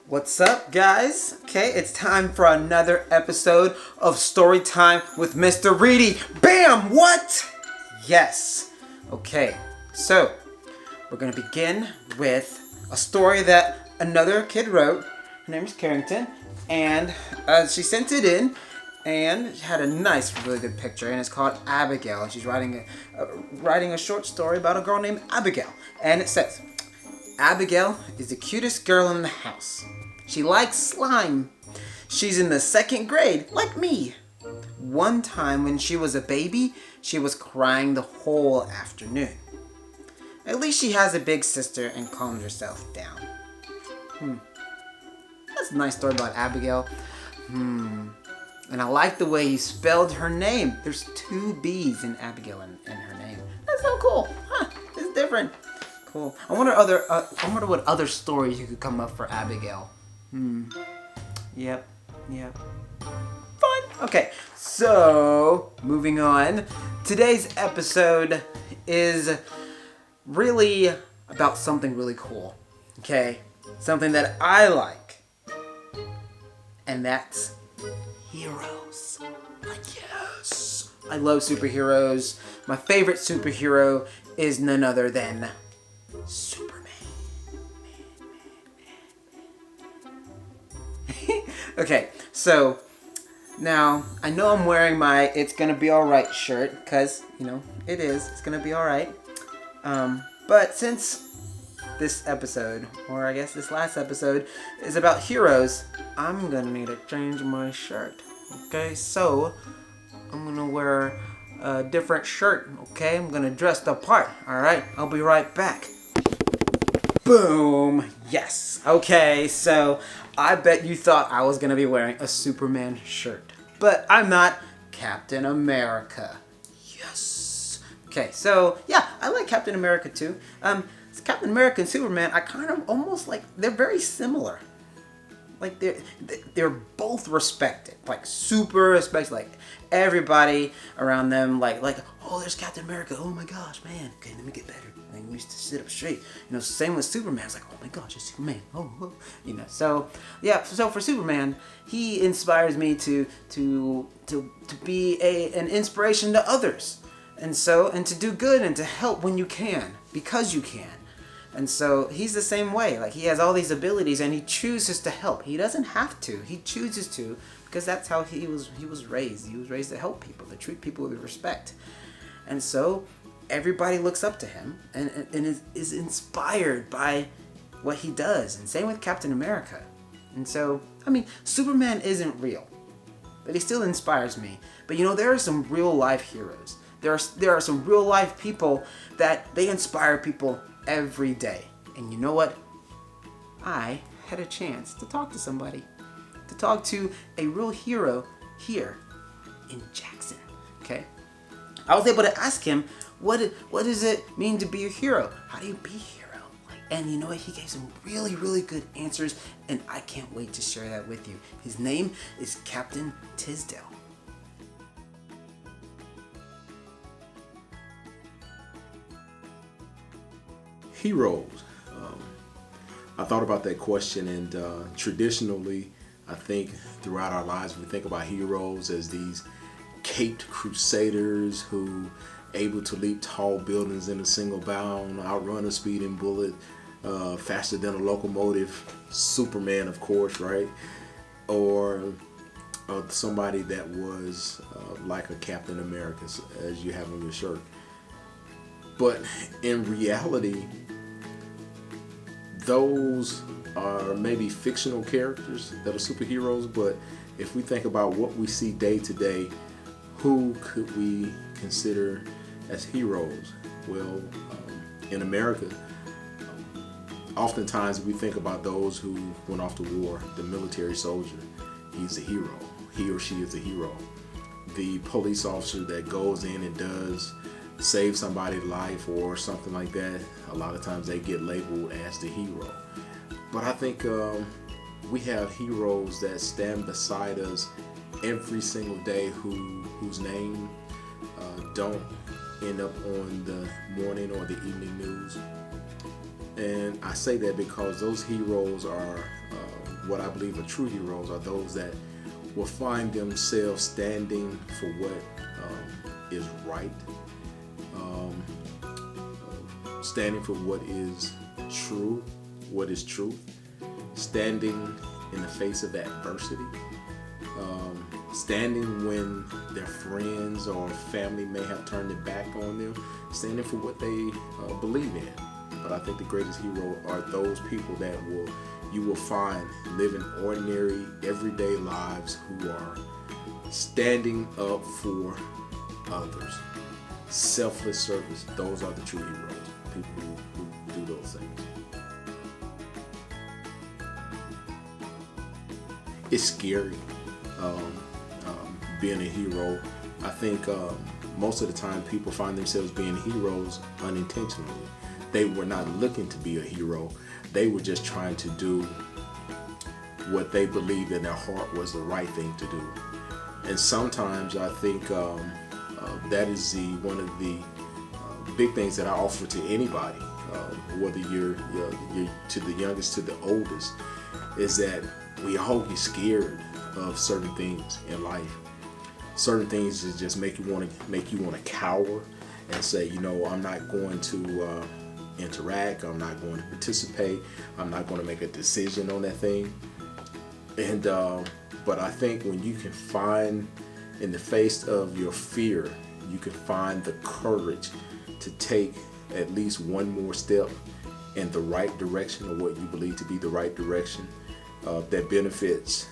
What's up, guys? Okay, it's time for another episode of Story Time with Mr. Reedy. Bam! What? Yes. Okay, so we're gonna begin with a story that another kid wrote. Her name is Carrington, and she sent it in, and it had a nice, really good picture, and it's called Abigail, and she's writing a short story about a girl named Abigail, and it says, Abigail is the cutest girl in the house. She likes slime. She's in the second grade, like me. One time when she was a baby, she was crying the whole afternoon. At least she has a big sister and calms herself down. That's a nice story about Abigail. And I like the way you spelled her name. There's 2 B's in Abigail in her name. That's so cool. It's different. Cool. I wonder what other stories you could come up for Abigail. Yep. Fun. Okay, so moving on. Today's episode is really about something really cool. Okay, something that I like, and that's heroes. Yes, I love superheroes. My favorite superhero is none other than Superman. Okay, so now I know I'm wearing my It's Gonna Be Alright shirt, because, it is. It's gonna be alright. But since this episode, or I guess this last episode, is about heroes, I'm gonna need to change my shirt. Okay, so I'm gonna wear a different shirt. Okay, I'm gonna dress the part. Alright, I'll be right back. Boom! Yes! Okay, so I bet you thought I was gonna be wearing a Superman shirt. But I'm not. Captain America. Yes! Okay, so yeah, I like Captain America too. Captain America and Superman, I kind of almost like, they're very similar. Like they're both respected, like super respected. Like everybody around them, like oh, there's Captain America. Oh my gosh, man. Okay, let me get better. I used to sit up straight. Same with Superman. It's like, oh my gosh, it's Superman. Oh. So yeah. So for Superman, he inspires me to be an inspiration to others, and to do good and to help when you can, because you can. And so he's the same way. Like, he has all these abilities and he chooses to help. He doesn't have to. He chooses to, because that's how he was raised. He was raised to help people, to treat people with respect. And so everybody looks up to him and is inspired by what he does. And same with Captain America. And so, Superman isn't real, but he still inspires me. But there are some real life heroes. There are some real life people that they inspire people every day. And you know what? I had a chance to talk to somebody, to talk to a real hero here in Jackson. Okay, I was able to ask him, what does it mean to be a hero? How do you be a hero? And you know what? He gave some really, really good answers, and I can't wait to share that with you. His name is Captain Tisdale. Heroes. I thought about that question, and traditionally, I think throughout our lives, we think about heroes as these caped crusaders who able to leap tall buildings in a single bound, outrun a speeding bullet, faster than a locomotive. Superman, of course, right? Or somebody that was like a Captain America, as you have on your shirt. But in reality, those are maybe fictional characters that are superheroes, but if we think about what we see day to day, who could we consider as heroes? Well, in America, oftentimes we think about those who went off to war. The military soldier, he's a hero. He or she is a hero. The police officer that goes in and does save somebody's life or something like that, a lot of times they get labeled as the hero. But I think we have heroes that stand beside us every single day whose name don't end up on the morning or the evening news. And I say that because those heroes are what I believe are true heroes are those that will find themselves standing for what is right, standing for what is true, standing in the face of adversity, standing when their friends or family may have turned their back on them, standing for what they believe in. But I think the greatest hero are those people that you will find living ordinary, everyday lives who are standing up for others. Selfless service. Those are the true heroes. People who do those things. It's scary being a hero. I think most of the time people find themselves being heroes unintentionally. They were not looking to be a hero. They were just trying to do what they believed in their heart was the right thing to do. And sometimes I think that is one of the big things that I offer to anybody, whether you're to the youngest to the oldest, is that we all get scared of certain things in life. Certain things that just make you want to cower and say, I'm not going to interact. I'm not going to participate. I'm not going to make a decision on that thing. And but I think when you can find, in the face of your fear, you can find the courage to take at least one more step in the right direction, or what you believe to be the right direction, that benefits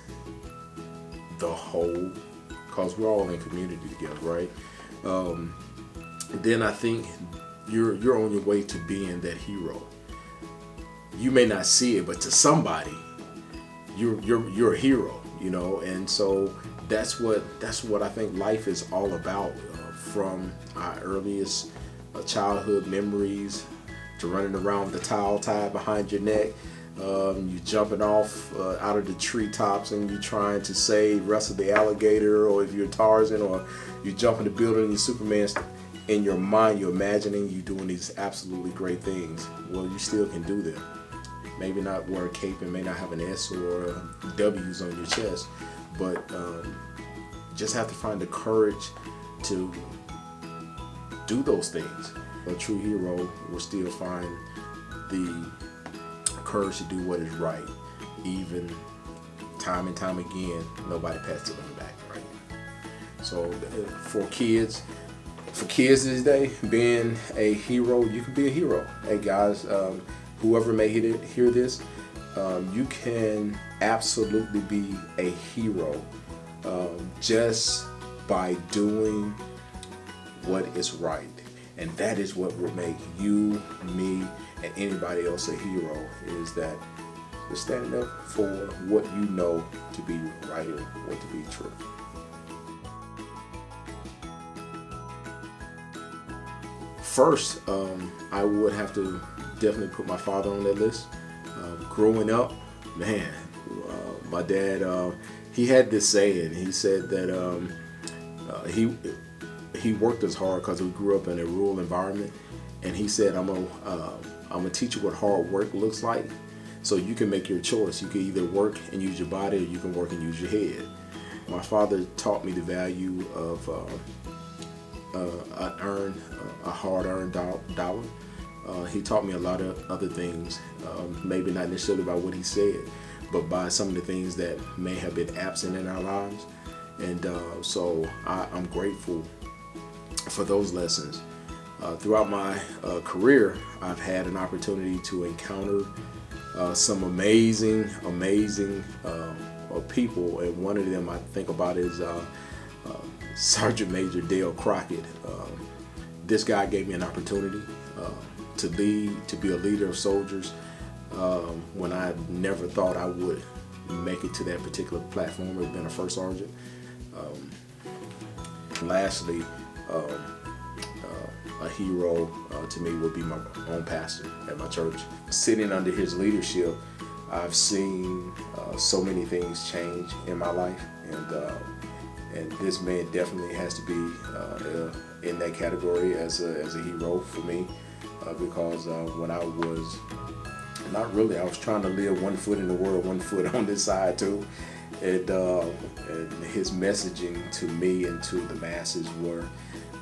the whole, because we're all in community together, right? Then I think you're on your way to being that hero. You may not see it, but to somebody, you're a hero, And so that's what I think life is all about, from our earliest childhood memories to running around with the towel tied behind your neck. You jumping off out of the treetops and you trying to save Russell the alligator, or if you're Tarzan, or you jump in the building and you're Superman. In your mind, you're imagining you doing these absolutely great things. Well, you still can do them. Maybe not wear a cape and may not have an S or W's on your chest, but just have to find the courage to do those things. A true hero will still find the courage to do what is right, even time and time again. Nobody pats them on the back, right? So for kids this day, being a hero, you can be a hero. Hey guys, whoever may hear this, you can absolutely be a hero just by doing what is right. And that is what will make you, me, and anybody else a hero, is that you're standing up for what you know to be right or what to be true. First, I would have to definitely put my father on that list. Growing up, man, my dad, he had this saying. He said that he worked as hard because we grew up in a rural environment, and he said, I'm gonna teach you what hard work looks like, so you can make your choice. You can either work and use your body, or you can work and use your head. My father taught me the value of a hard-earned dollar. He taught me a lot of other things, maybe not necessarily by what he said, but by some of the things that may have been absent in our lives. And so I'm grateful for those lessons. Throughout my career, I've had an opportunity to encounter some amazing people, and one of them I think about is Sergeant Major Dale Crockett. This guy gave me an opportunity to lead, to be a leader of soldiers when I never thought I would make it to that particular platform of being a first sergeant. Lastly, a hero to me would be my own pastor at my church. Sitting under his leadership, I've seen so many things change in my life, and this man definitely has to be in that category as a hero for me, because when I was not really. I was trying to live one foot in the world, one foot on this side too. And his messaging to me and to the masses were,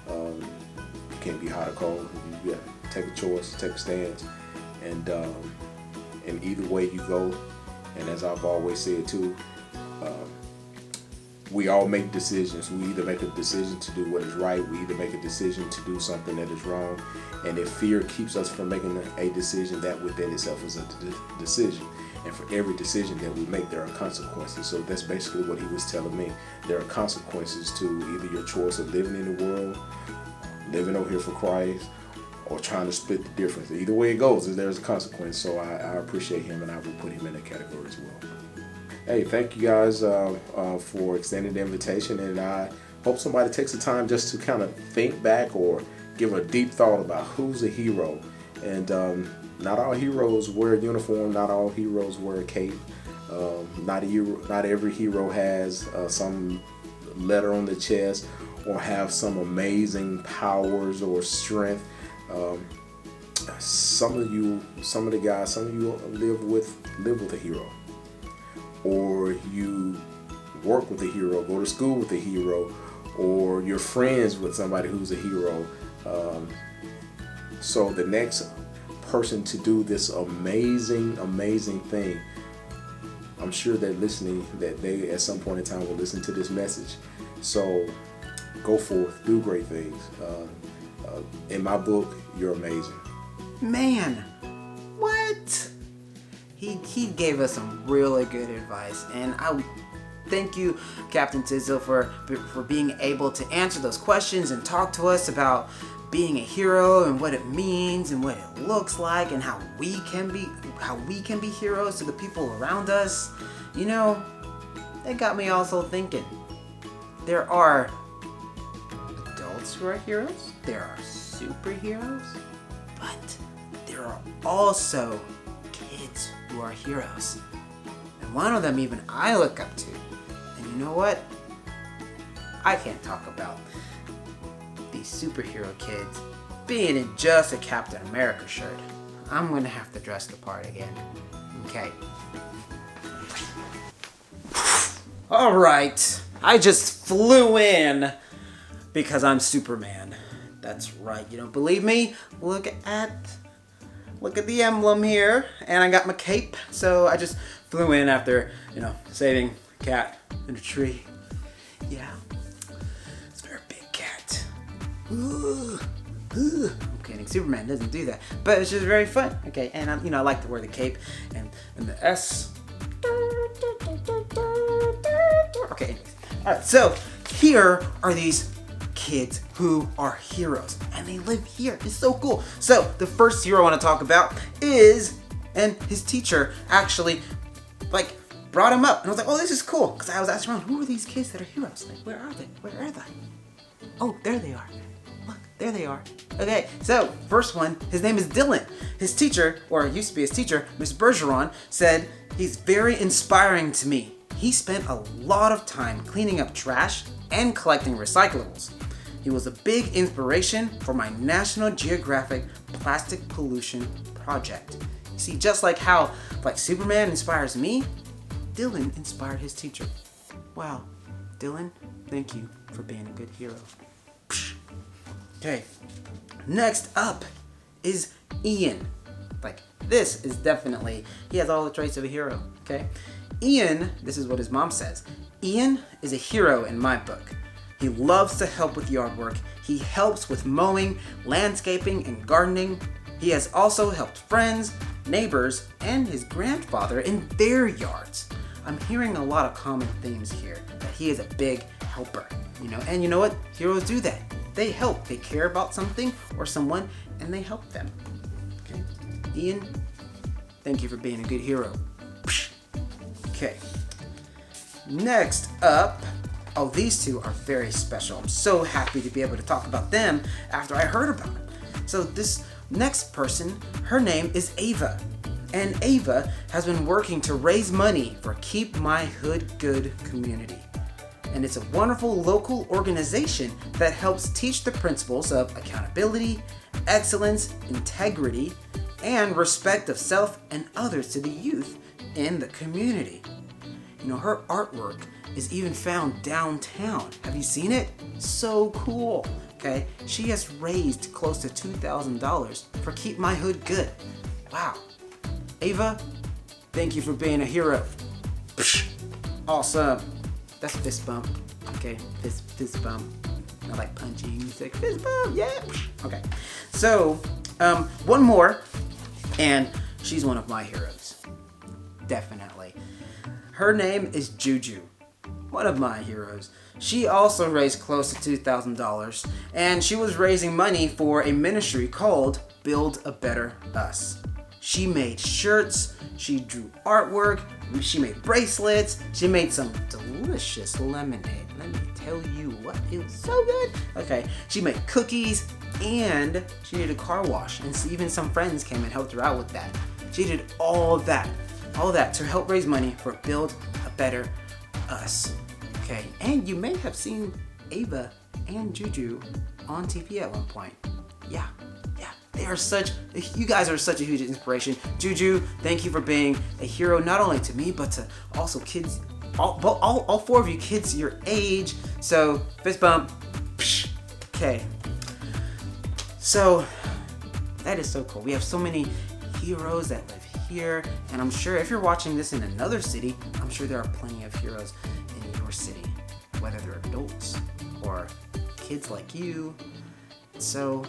you can't be hot or cold. You got to take a choice, take a stance, and either way you go. And as I've always said too, we all make decisions. We either make a decision to do what is right, we either make a decision to do something that is wrong. And if fear keeps us from making a decision, that within itself is a decision. And for every decision that we make, there are consequences. So that's basically what he was telling me. There are consequences to either your choice of living in the world, living over here for Christ, or trying to split the difference. Either way it goes, there's a consequence. So I appreciate him, and I will put him in that category as well. Hey, thank you guys for extending the invitation, and I hope somebody takes the time just to kind of think back or give a deep thought about who's a hero. And not all heroes wear a uniform, not all heroes wear a cape. Not every hero has some letter on the chest or have some amazing powers or strength. Some of you live with a hero, or you work with a hero, go to school with a hero, or you're friends with somebody who's a hero. So the next person to do this amazing thing, I'm sure they're listening, that they at some point in time will listen to this message. So go forth, do great things. In my book, you're amazing. Man, what? He gave us some really good advice, and I thank you, Captain Tisdale, for being able to answer those questions and talk to us about being a hero and what it means and what it looks like and how we can be heroes to the people around us. You know, that got me also thinking. There are adults who are heroes, there are superheroes, but there are also kids who are heroes. And one of them even I look up to. And you know what? I can't talk about these superhero kids being in just a Captain America shirt. I'm gonna have to dress the part again. Okay. Alright. I just flew in because I'm Superman. That's right. You don't believe me? Look at the emblem here. And I got my cape. So I just flew in after, saving a cat in a tree. Yeah. It's a very big cat. Ooh. I'm kidding. Superman doesn't do that. But it's just very fun. Okay. And I like to wear the cape and the S. Okay. Anyways. Alright. So here are these kids who are heroes, and they live here. It's so cool. So the first hero I want to talk about is, and his teacher actually brought him up, and I was like, oh, this is cool, because I was asking around, who are these kids that are heroes? Like, where are they? Oh, there they are. Look, there they are. Okay, so first one, his name is Dylan. His teacher, or used to be his teacher, Miss Bergeron, said he's very inspiring to me. He spent a lot of time cleaning up trash and collecting recyclables. He was a big inspiration for my National Geographic plastic pollution project. You see, just like how Superman inspires me, Dylan inspired his teacher. Wow, Dylan, thank you for being a good hero. Okay, next up is Ian. This is definitely, he has all the traits of a hero, okay? Ian, this is what his mom says, Ian is a hero in my book. He loves to help with yard work. He helps with mowing, landscaping, and gardening. He has also helped friends, neighbors, and his grandfather in their yards. I'm hearing a lot of common themes here, that he is a big helper, and you know what? Heroes do that. They help. They care about something or someone, and they help them. Okay? Ian, thank you for being a good hero. Okay. Next up, these two are very special. I'm so happy to be able to talk about them after I heard about them. So this next person, her name is Ava. And Ava has been working to raise money for Keep My Hood Good community. And it's a wonderful local organization that helps teach the principles of accountability, excellence, integrity, and respect of self and others to the youth in the community. You know, her artwork is even found downtown. Have you seen it? So cool. Okay, she has raised close to $2,000 for Keep My Hood Good. Wow. Ava, thank you for being a hero. Awesome. That's fist bump. Okay, fist bump. Not like punching. It's like fist bump. Yeah. Okay. So, one more, and she's one of my heroes. Definitely. Her name is Juju. One of my heroes. She also raised close to $2,000, and she was raising money for a ministry called Build a Better Us. She made shirts, she drew artwork, she made bracelets, she made some delicious lemonade. Let me tell you what, it was so good. Okay, she made cookies, and she did a car wash, and even some friends came and helped her out with that. She did all that to help raise money for Build a Better Us. Okay, and you may have seen Ava and Juju on TV at one point. Yeah, you guys are such a huge inspiration. Juju, thank you for being a hero not only to me, but to also kids, all four of you kids your age. So, fist bump. Okay. So, that is so cool. We have so many heroes that live here, and I'm sure if you're watching this in another city, I'm sure there are plenty of heroes in your city, whether they're adults or kids like you. So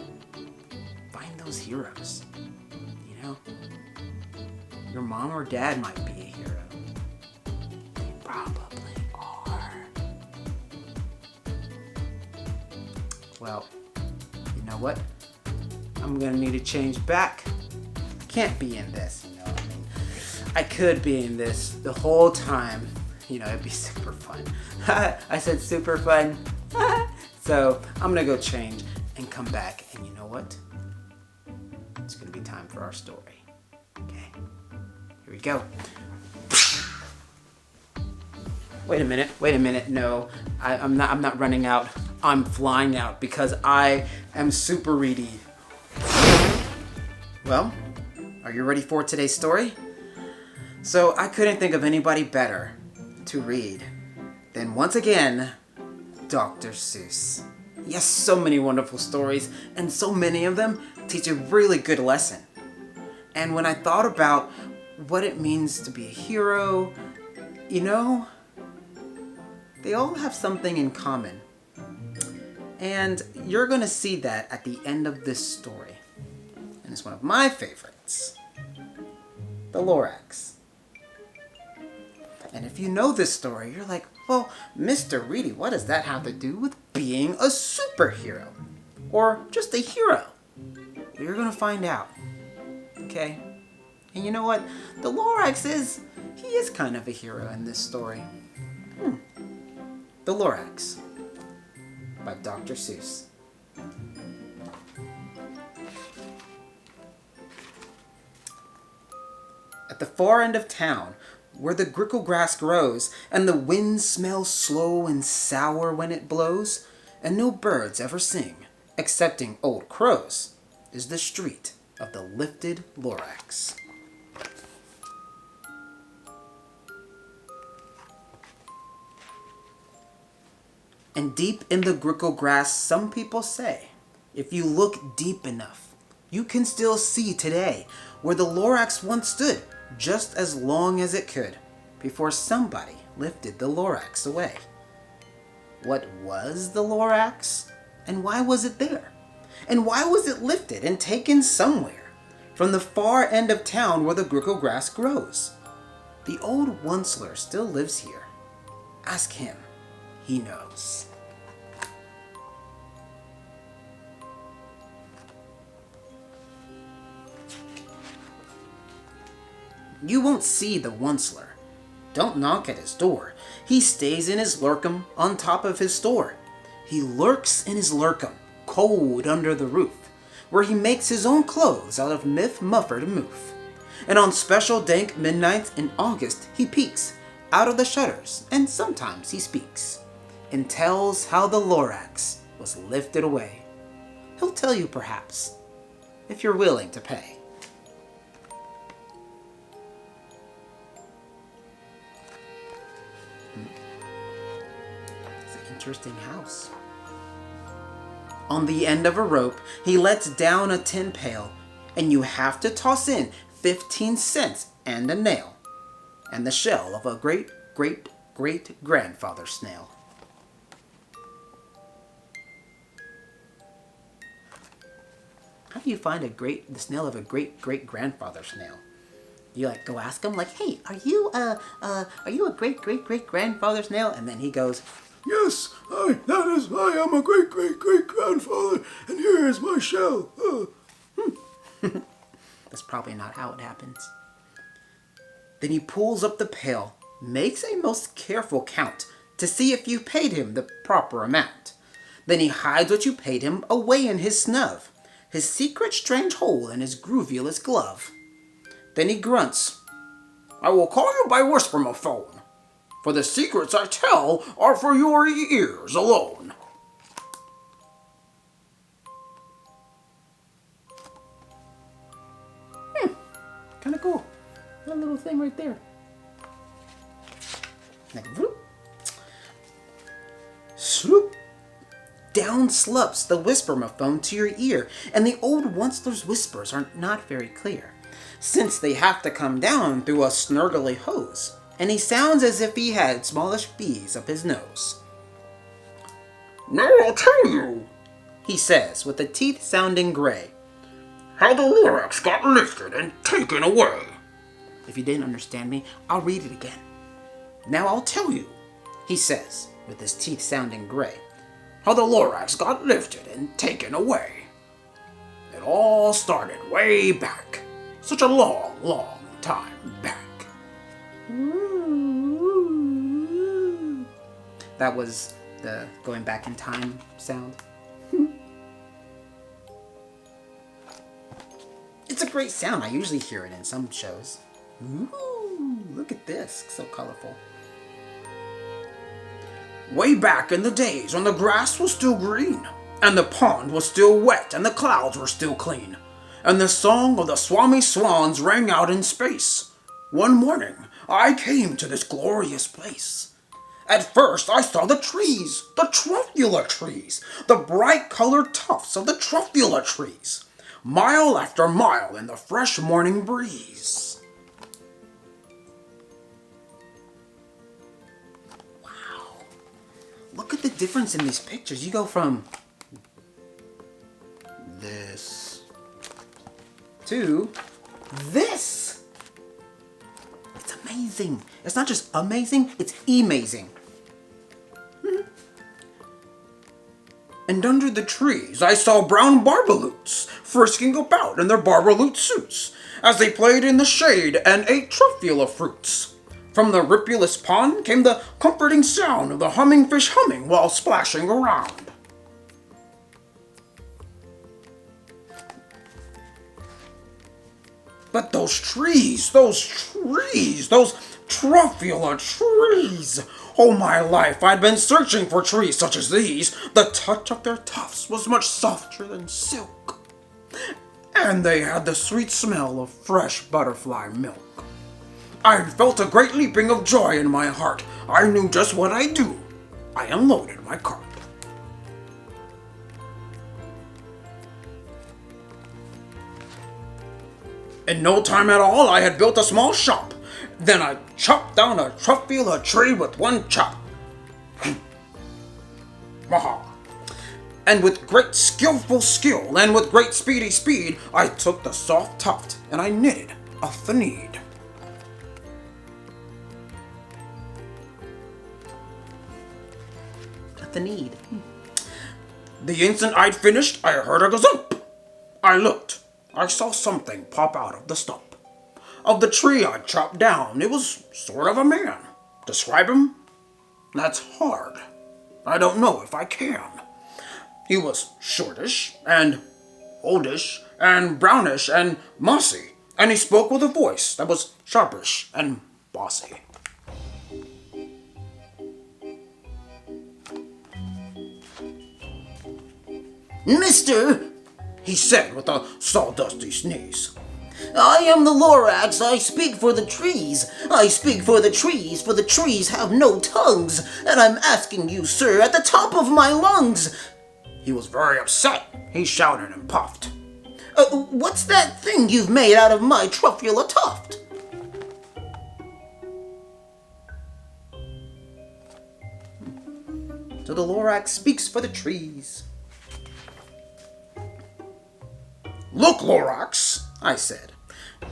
find those heroes. You know, your mom or dad might be a hero. They probably are. Well, you know what? I'm gonna need to change back. Can't be in this, you know. I mean, I could be in this the whole time. You know, it'd be super fun. I said super fun. So I'm gonna go change and come back, and you know what? It's gonna be time for our story. Okay, here we go. Wait a minute. No, I'm not running out. I'm flying out because I am super Reedy. Well, are you ready for today's story? So I couldn't think of anybody better to read than, once again, Dr. Seuss. Yes, so many wonderful stories, and so many of them teach a really good lesson. And when I thought about what it means to be a hero, you know, they all have something in common. And you're gonna see that at the end of this story. And it's one of my favorites, the Lorax. And if you know this story, you're like, well, Mr. Reedy, what does that have to do with being a superhero? Or just a hero? Well, you're gonna find out, okay? And you know what? The Lorax he is kind of a hero in this story. The Lorax by Dr. Seuss. At the far end of town, where the grickle grass grows, and the wind smells slow and sour when it blows, and no birds ever sing, excepting old crows, is the street of the lifted Lorax. And deep in the grickle grass, some people say, if you look deep enough, you can still see today where the Lorax once stood, just as long as it could, before somebody lifted the Lorax away. What was the Lorax? And why was it there? And why was it lifted and taken somewhere from the far end of town where the grickle grass grows? The old Onceler still lives here. Ask him. He knows. You won't see the Onceler. Don't knock at his door. He stays in his lurkum on top of his store. He lurks in his lurkum, cold under the roof, where he makes his own clothes out of Miff Muffered Moof. And on special dank midnights in August, he peeks out of the shutters, and sometimes he speaks, and tells how the Lorax was lifted away. He'll tell you perhaps, if you're willing to pay. interesting house. On the end of a rope, he lets down a tin pail, and you have to toss in 15 cents and a nail, and the shell of a great-great-great-grandfather snail. How do you find the snail of a great-great-grandfather snail? You go ask him hey, are you a great-great-great-grandfather snail? And then he goes, Yes, I am a great-great-great-grandfather, and here is my shell. That's probably not how it happens. Then he pulls up the pail, makes a most careful count to see if you paid him the proper amount. Then he hides what you paid him away in his snub, his secret strange hole in his groovulous glove. Then he grunts, I will call you by whispermophone, for the secrets I tell are for your ears alone. Kind of cool. That little thing right there. Whoop. Swoop. Down slups the whispermophone to your ear, and the old onceler's whispers are not very clear, since they have to come down through a snurgly hose, and he sounds as if he had smallish bees up his nose. Now I'll tell you, he says, with the teeth sounding gray, how the Lorax got lifted and taken away. If you didn't understand me, I'll read it again. Now I'll tell you, he says, with his teeth sounding gray, how the Lorax got lifted and taken away. It all started way back, such a long, long time back. That was the going back in time sound. It's a great sound. I usually hear it in some shows. Ooh, look at this. So colorful. Way back in the days when the grass was still green, and the pond was still wet, and the clouds were still clean, and the song of the Swami swans rang out in space, one morning I came to this glorious place. At first I saw the trees, the truffula trees, the bright colored tufts of the truffula trees, mile after mile in the fresh morning breeze. Wow. Look at the difference in these pictures. You go from this to this. It's amazing. It's not just amazing, it's amazing. And under the trees I saw brown barbaloots frisking about in their barbaloot suits as they played in the shade and ate truffula fruits. From the ripulous pond came the comforting sound of the humming fish humming while splashing around. But those trees, those truffula trees. All my life I'd been searching for trees such as these. The touch of their tufts was much softer than silk, and they had the sweet smell of fresh butterfly milk. I felt a great leaping of joy in my heart. I knew just what I'd do. I unloaded my cart. In no time at all, I had built a small shop. Then I chopped down a truffula tree with one chop. And with great skillful skill, and with great speedy speed, I took the soft tuft, and I knitted a thneed. A thneed. The instant I'd finished, I heard a gazump. I looked. I saw something pop out of the stump of the tree I chopped down. It was sort of a man. Describe him? That's hard. I don't know if I can. He was shortish, and oldish, and brownish, and mossy, and he spoke with a voice that was sharpish and bossy. Mister, he said with a sawdusty sneeze, I am the Lorax, I speak for the trees. I speak for the trees have no tongues, and I'm asking you, sir, at the top of my lungs. He was very upset. He shouted and puffed. What's that thing you've made out of my truffula tuft? So the Lorax speaks for the trees. Look, Lorax, I said.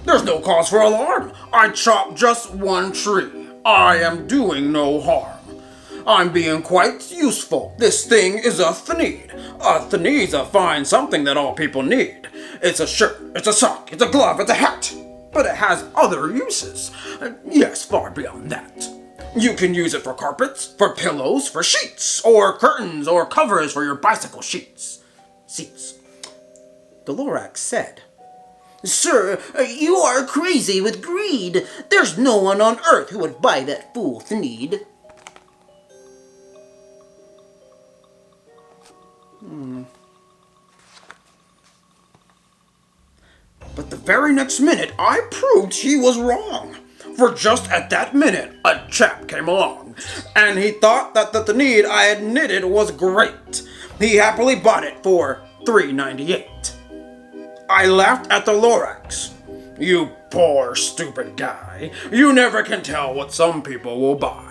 There's no cause for alarm. I chopped just one tree. I am doing no harm. I'm being quite useful. This thing is a thneed. A thneed's a fine something that all people need. It's a shirt, it's a sock, it's a glove, it's a hat. But it has other uses. Yes, far beyond that. You can use it for carpets, for pillows, for sheets, or curtains, or covers for your bicycle seats. The Lorax said, Sir, you are crazy with greed. There's no one on earth who would buy that fool thneed. But the very next minute, I proved he was wrong. For just at that minute, a chap came along, and he thought that the thneed I had knitted was great. He happily bought it for $3.98. I laughed at the Lorax. You poor, stupid guy. You never can tell what some people will buy.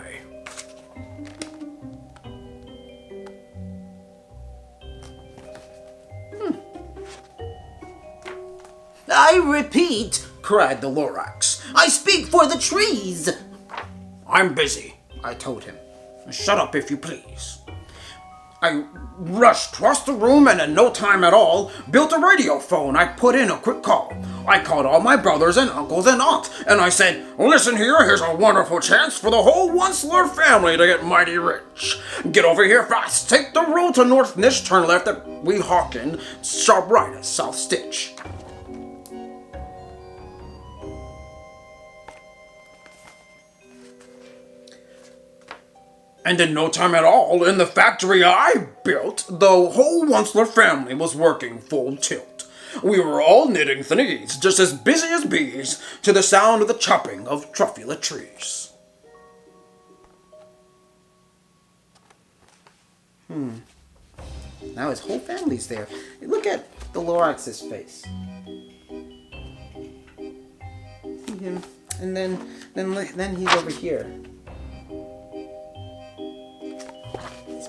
I repeat, cried the Lorax, I speak for the trees. I'm busy, I told him. Shut up if you please. I rushed across the room and in no time at all built a radio phone. I put in a quick call. I called all my brothers and uncles and aunts, and I said, listen here, here's a wonderful chance for the whole Onceler family to get mighty rich. Get over here fast. Take the road to North Nish, turn left at Weehawken, sharp right at South Stitch. And in no time at all, in the factory I built, the whole Onceler family was working full tilt. We were all knitting thneeds, just as busy as bees, to the sound of the chopping of truffula trees. Now his whole family's there. Look at the Lorax's face. See him, and then he's over here.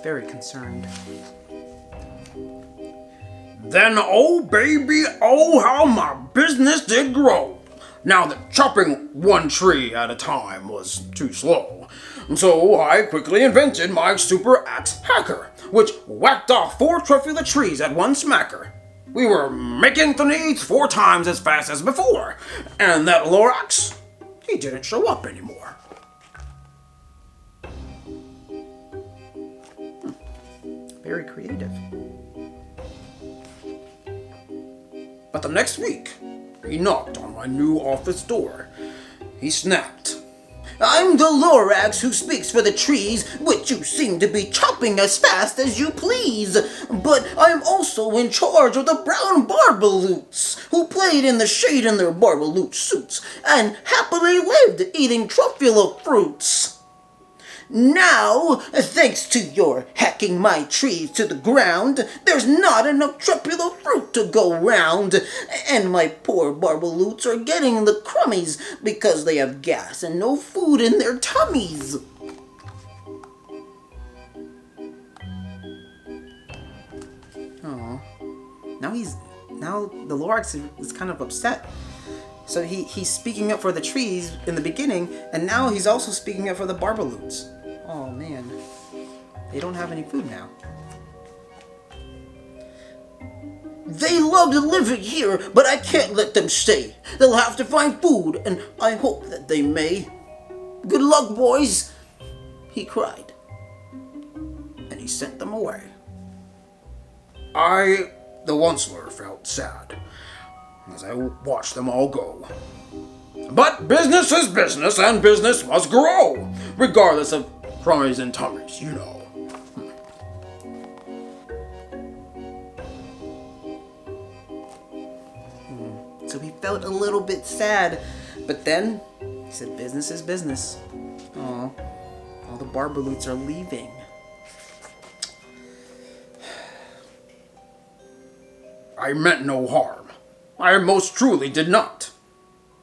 Very concerned. Then, oh baby, oh how my business did grow. Now that chopping one tree at a time was too slow, so I quickly invented my super axe hacker, which whacked off 4 truffula trees at one smacker. We were making thneeds 4 times as fast as before, and that Lorax, he didn't show up anymore. Very creative. But the next week, he knocked on my new office door. He snapped. I'm the Lorax who speaks for the trees, which you seem to be chopping as fast as you please. But I'm also in charge of the brown barbaloots, who played in the shade in their barbaloot suits, and happily lived eating truffula fruits. Now, thanks to your hacking my trees to the ground, there's not enough truffula fruit to go round, and my poor barbaloots are getting the crummies because they have gas and no food in their tummies. Oh, now the Lorax is kind of upset. So he's speaking up for the trees in the beginning, and now he's also speaking up for the barbaloots. Oh man, they don't have any food now. They love to live here, but I can't let them stay. They'll have to find food, and I hope that they may. Good luck, boys, he cried. And he sent them away. I, the Onceler, felt sad as I watched them all go. But business is business, and business must grow, regardless of crummies and tummies, you know. So felt a little bit sad. But then, he said business is business. Oh, all the Barbaloots are leaving. I meant no harm. I most truly did not.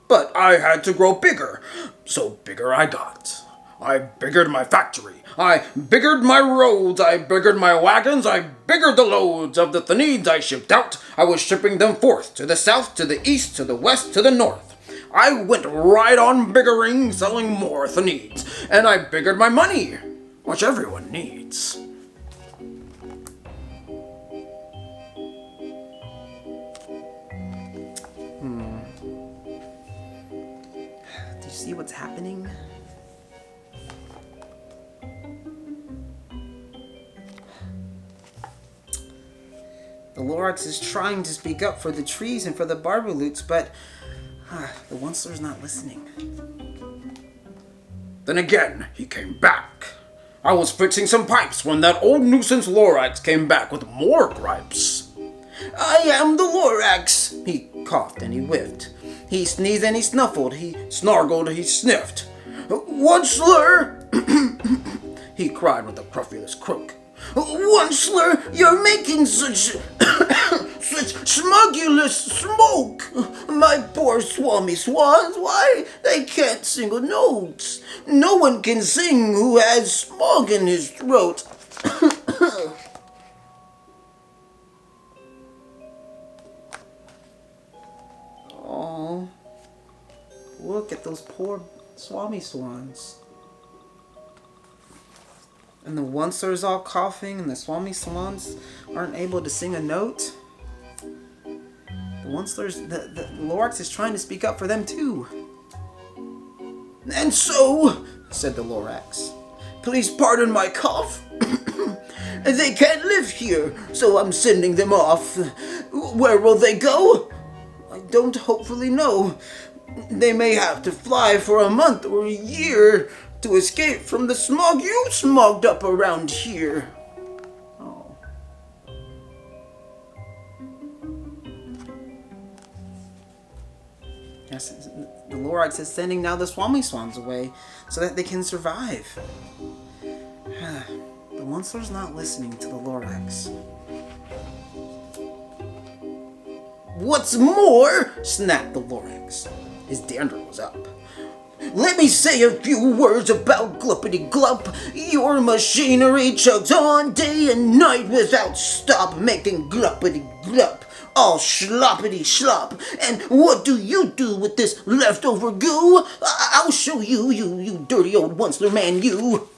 But I had to grow bigger, so bigger I got. I biggered my factory. I biggered my roads. I biggered my wagons. I biggered the loads of the Thneeds I shipped out. I was shipping them forth, to the south, to the east, to the west, to the north. I went right on biggering, selling more Thneeds. And I biggered my money, which everyone needs. Do you see what's happening? The Lorax is trying to speak up for the trees and for the Barbaloots, but the Onceler's not listening. Then again, he came back. I was fixing some pipes when that old nuisance Lorax came back with more gripes. I am the Lorax. He coughed and he whiffed. He sneezed and he snuffled. He snargled, he sniffed. Onceler! He cried with a crofulous croak. Onceler, you're making such smugulous smoke. My poor Swami Swans, why, they can't sing a note. No one can sing who has smog in his throat. Oh, look at those poor Swami Swans. And the Onceler's all coughing, and the Swami Swans aren't able to sing a note. The Lorax is trying to speak up for them too. And so, said the Lorax, please pardon my cough. They can't live here, so I'm sending them off. Where will they go? I don't hopefully know. They may have to fly for a month or a year to escape from the smog you smogged up around here. Oh. Yes, the Lorax is sending now the Swami Swans away so that they can survive. The Onceler's not listening to the Lorax. What's more, snapped the Lorax. His dander was up. Let me say a few words about Gluppity Glup. Your machinery chugs on day and night without stop, making Gluppity Glup, all sloppity slop. And what do you do with this leftover goo? I'll show you, you dirty old Onceler man, you.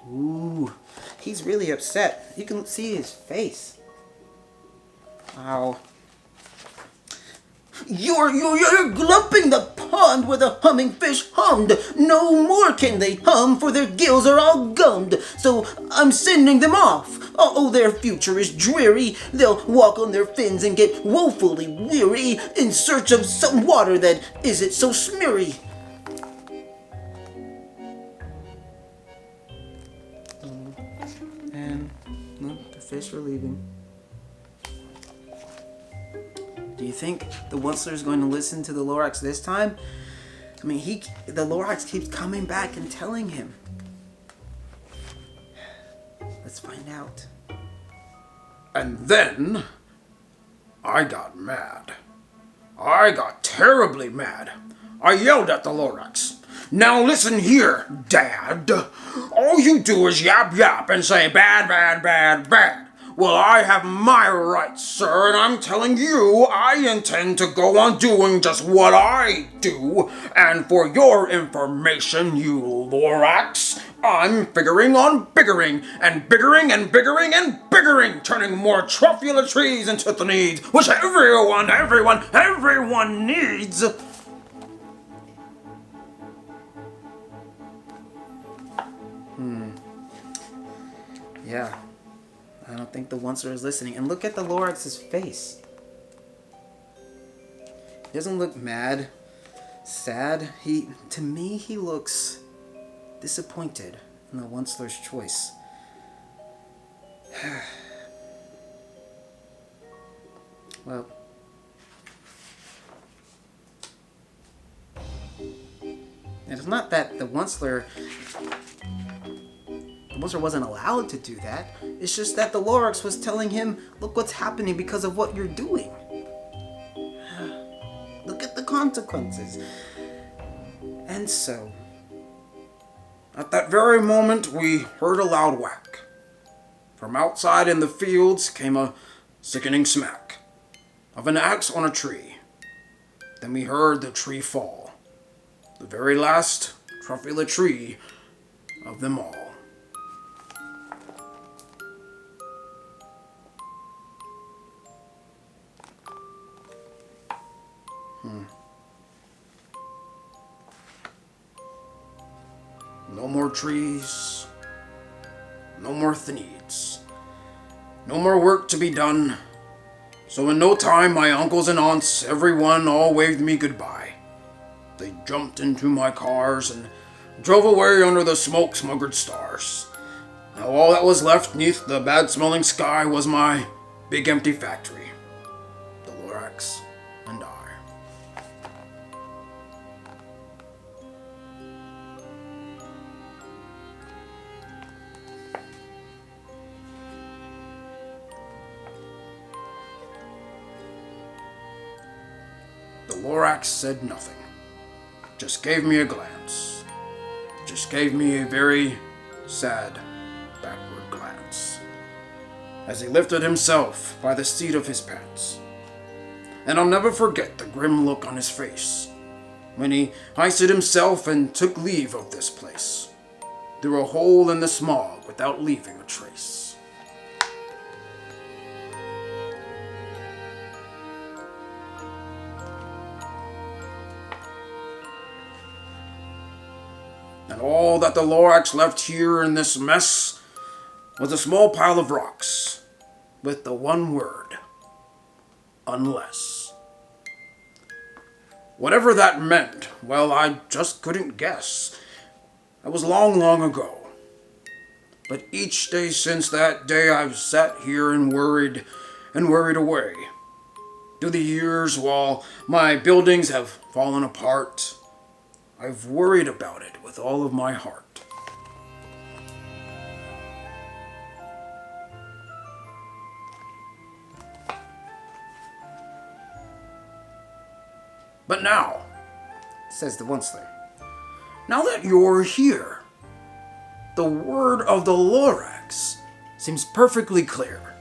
Ooh, he's really upset. You can see his face. Wow. You're glumping the pond where the humming fish hummed. No more can they hum, for their gills are all gummed. So I'm sending them off. Oh, their future is dreary. They'll walk on their fins and get woefully weary in search of some water that isn't so smeary. And look, the fish are leaving. Do you think the Onceler's going to listen to the Lorax this time? I mean, the Lorax keeps coming back and telling him. Let's find out. And then I got mad. I got terribly mad. I yelled at the Lorax. Now listen here, Dad. All you do is yap yap and say bad, bad, bad, bad. Well, I have my rights, sir, and I'm telling you, I intend to go on doing just what I do. And for your information, you Lorax, I'm figuring on biggering, and biggering, and biggering, and biggering, turning more truffula trees into Thneeds, which everyone needs. Yeah. I don't think the Onceler is listening. And look at the Lorax's face. He doesn't look mad, sad. To me, he looks disappointed in the Onceler's choice. Well, it's not that the Onceler wasn't allowed to do that. It's just that the Lorax was telling him, look what's happening because of what you're doing. Look at the consequences. And so, At that very moment, we heard a loud whack. From outside in the fields came a sickening smack of an axe on a tree. Then we heard the tree fall, the very last truffula tree of them all. No more trees, no more needs, no more work to be done. So in no time, my uncles and aunts, everyone, all waved me goodbye. They jumped into my cars and drove away under the smoke-smuggered stars. Now all that was left neath the bad-smelling sky was my big empty factory, the Lorax and I. The Lorax said nothing, just gave me a glance, just gave me a very sad, backward glance, as he lifted himself by the seat of his pants. And I'll never forget the grim look on his face, when he hoisted himself and took leave of this place, through a hole in the smog without leaving a trace. And all that the Lorax left here in this mess was a small pile of rocks with the one word, unless. Whatever that meant, well, I just couldn't guess. That was long, long ago. But each day since that day I've sat here and worried away. Through the years, while my buildings have fallen apart, I've worried about it with all of my heart. But now, says the Onceler, now that you're here, the word of the Lorax seems perfectly clear.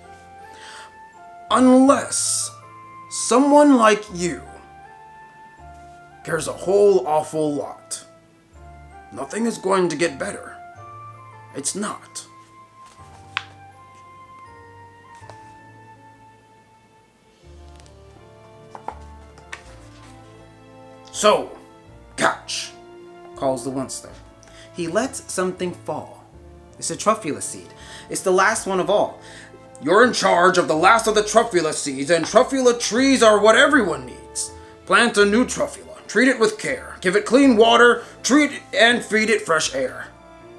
Unless someone like you cares a whole awful lot, nothing is going to get better. It's not. So, catch, calls the Onceler. He lets something fall. It's a truffula seed. It's the last one of all. You're in charge of the last of the truffula seeds, and truffula trees are what everyone needs. Plant a new truffula. Treat it with care. Give it clean water. Treat it and feed it fresh air.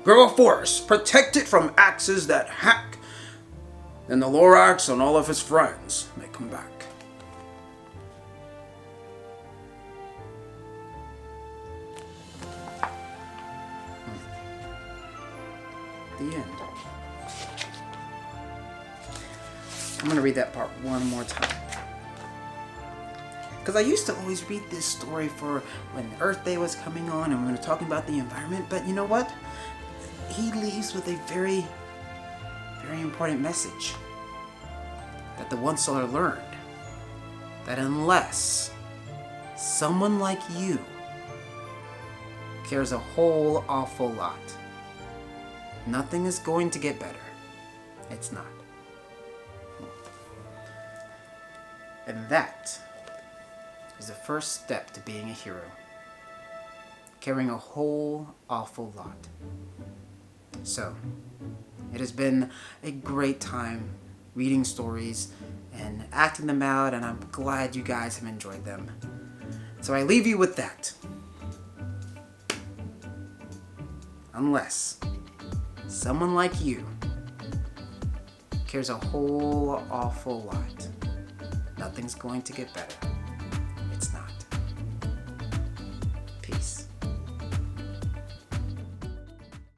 Grow a forest. Protect it from axes that hack. Then the Lorax and all of his friends may come back. The end. I'm going to read that part one more time. Because I used to always read this story for when Earth Day was coming on and we were talking about the environment, but you know what? He leaves with a very, very important message that the Onceler learned. That unless someone like you cares a whole awful lot, nothing is going to get better. It's not. And that is the first step to being a hero. Caring a whole awful lot. So, it has been a great time reading stories and acting them out, and I'm glad you guys have enjoyed them. So I leave you with that. Unless someone like you cares a whole awful lot, nothing's going to get better.